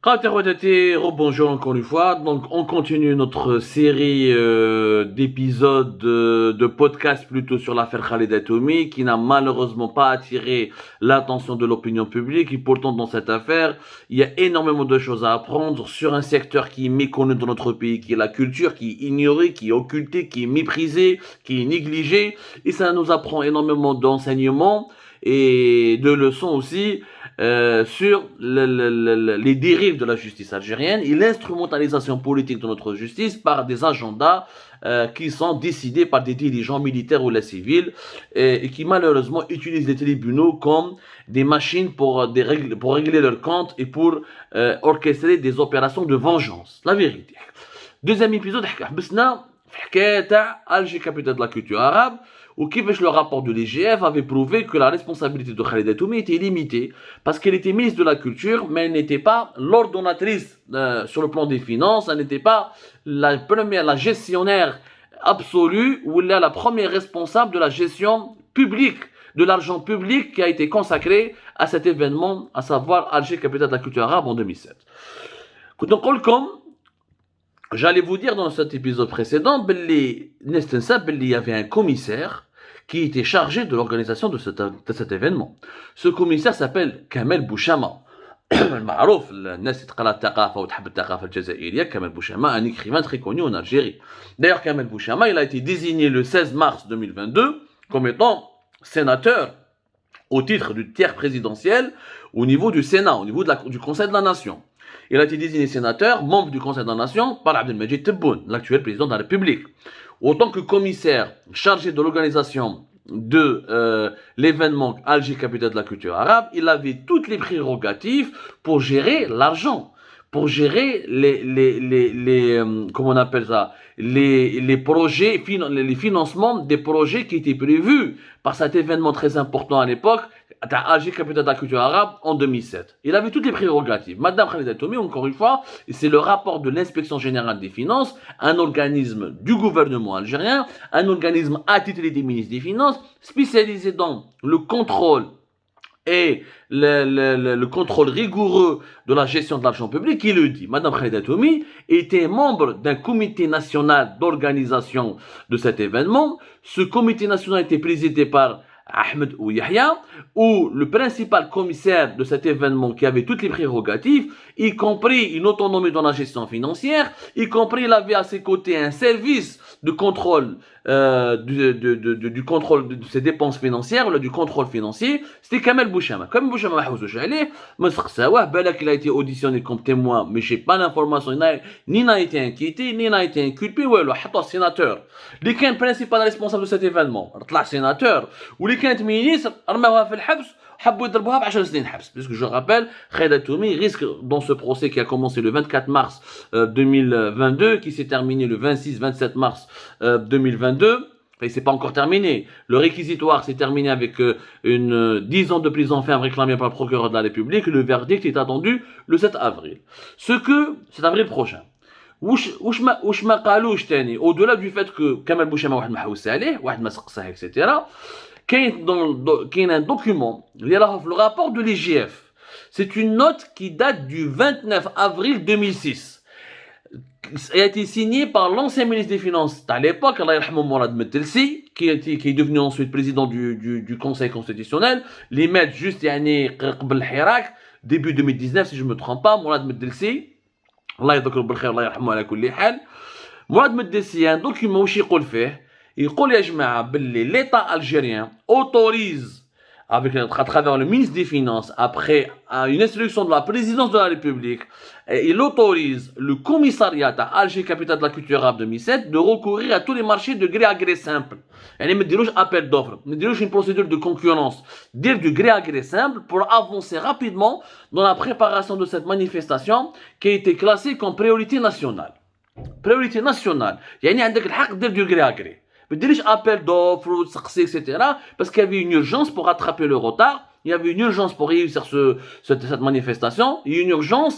Rebonjour encore une fois. Donc, on continue notre série d'épisodes de podcast plutôt sur l'affaire Khaled Atoumi, qui n'a malheureusement pas attiré l'attention de l'opinion publique. Et pourtant, dans cette affaire, il y a énormément de choses à apprendre sur un secteur qui est méconnu dans notre pays, qui est la culture, qui est ignorée, qui est occultée, qui est méprisée, qui est négligée. Et ça nous apprend énormément d'enseignements et de leçons aussi sur les dérives de la justice algérienne et l'instrumentalisation politique de notre justice par des agendas qui sont décidés par des dirigeants militaires ou la civile et qui malheureusement utilisent les tribunaux comme des machines pour régler leurs comptes et pour orchestrer des opérations de vengeance. La vérité. Deuxième épisode, حبسنا في حكاية تاع Alger, capitale de la culture arabe, où le rapport de l'IGF avait prouvé que la responsabilité de Khaled Atoumi était limitée, parce qu'elle était ministre de la Culture, mais elle n'était pas l'ordonnatrice sur le plan des finances, elle n'était pas la gestionnaire absolue, ou la première responsable de la gestion publique, de l'argent public qui a été consacré à cet événement, à savoir Alger, capitale de la culture arabe en 2007. Donc, comme j'allais vous dire dans cet épisode précédent, il y avait un commissaire qui était chargé de l'organisation de cet événement. Ce commissaire s'appelle Kamel Bouchama. المعروف الناس تقرا الثقافه وتحب الثقافه الجزائريه كمال بوشامه un écrivain très connu en Algérie. D'ailleurs Kamel Bouchama, il a été désigné le 16 mars 2022 comme étant sénateur au titre du tiers présidentiel au niveau du Sénat, au niveau du Conseil de la Nation. Il a été désigné sénateur, membre du Conseil de la Nation, par Abdelmajid Tebboune, l'actuel président de la République. Autant que commissaire chargé de l'organisation de l'événement Alger, capitale de la culture arabe, il avait toutes les prérogatives pour gérer l'argent, pour gérer comment on appelle ça, les projets, les financements des projets qui étaient prévus par cet événement très important à l'époque, Alger, capitale de la culture arabe, en 2007. Il avait toutes les prérogatives. Madame Khaled Atoumi, encore une fois, c'est le rapport de l'inspection générale des finances, un organisme du gouvernement algérien, un organisme attitré des ministres des Finances, spécialisé dans le contrôle et le contrôle rigoureux de la gestion de l'argent public, qui le dit. Madame Khaled Atoumi était membre d'un comité national d'organisation de cet événement. Ce comité national était présidé par Ahmed Ouyahia, où le principal commissaire de cet événement qui avait toutes les prérogatives, y compris une autonomie dans la gestion financière, y compris il avait à ses côtés un service de contrôle du contrôle de ses dépenses financières, du contrôle financier, c'était Kamel Bouchama. Kamel Bouchama ما حوسوش عليه, ما سقساوه, بالك il a été auditionné comme témoin, mais j'ai pas l'information, ni n'a été inquiété, ni n'a été inculpé, والو حطوا sénateur. اللي كان principal responsable de cet événement, طلع sénateur, واللي كانت ministre, رماوها في الحبس, حبوا يضربوها ب10 سنين حبس. Puisque je rappelle, Khaled Atoumi risque dans ce procès qui a commencé le 24 mars 2022, qui s'est terminé le 26-27 mars 2022. Enfin, il ne s'est pas encore terminé. Le réquisitoire s'est terminé avec 10 ans de prison ferme réclamée par le procureur de la République. Le verdict est attendu le 7 avril. C'est avril prochain. واش ما قالوش تاني au-delà du fait que Kamel Bouchama واحد ما حوس عليه واحد ما سقساه etc. كاين un document اللي راه في le rapport de l'IGF. C'est une note qui date du 29 avril 2006. Elle a été signée par l'ancien ministre des Finances à l'époque, Allah yarhamou Mourad Medelsi, qui est devenu ensuite président du Conseil constitutionnel. Les maîtres juste قبل الحراك, début 2019 si je me trompe pas, Mourad Medelsi, الله يذكره بالخير الله يرحمه على كل حال. Mourad Medelsi, un document واش يقول فيه, يقول يا جماعة باللي l'État algérien autorise à travers le ministre des Finances, après une instruction de la présidence de la République, il autorise le commissariat à Alger, capitale de la culture arabe 2007, de recourir à tous les marchés de gré à gré simple. يعني ما تديروش appel d'offres, ما تديروش une procédure de concurrence, dire du gré à gré simple pour avancer rapidement dans la préparation de cette manifestation qui a été classée comme priorité nationale. Priorité nationale. يعني عندك الحق دير du gré à gré. Ne dirige appel d'offres, etc. Parce qu'il y avait une urgence pour rattraper le retard. Il y avait une urgence pour réussir cette manifestation. Il y a une urgence